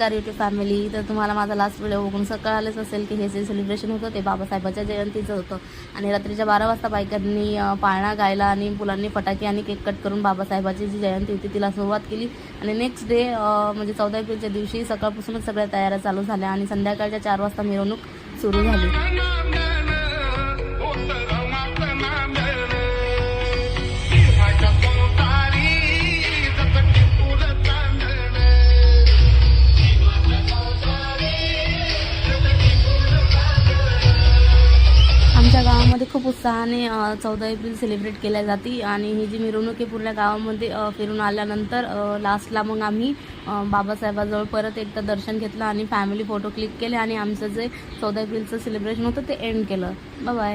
नमस्कार YouTube family. तर तुम्हाला माझा लास्ट व्हिडिओ बघून कळालंच असेल की हे जे सेलिब्रेशन होतं ते बाबासाहेबाच्या जयंतीचं होतं. आणि रात्रीच्या 12 वाजता बायकांनी पाळणा गायला आणि मुलांनी फटाके आणि केक कट करून बाबासाहेबाची जी जयंती होती तिला सुरुवात केली. आणि नेक्स्ट डे म्हणजे 14 एप्रिलच्या दिवशी सकाळपासूनच सगळ्या तयाऱ्या चालू झाल्या आणि संध्याकाळच्या 4 वाजता मिरवणूक सुरू झाली. आमच्या गावामध्ये खूप उत्साहाने 14 एप्रिल सेलिब्रेट केल्या जाते. आणि ही जी मिरवणूक आहे पूर्ण गावामध्ये फिरून आल्यानंतर लास्टला मग आम्ही बाबासाहेबाजवळ परत एकदा दर्शन घेतलं आणि फॅमिली फोटो क्लिक केले आणि आमचं जे 14 एप्रिलचं सेलिब्रेशन होतं ते एंड केलं. Bye bye.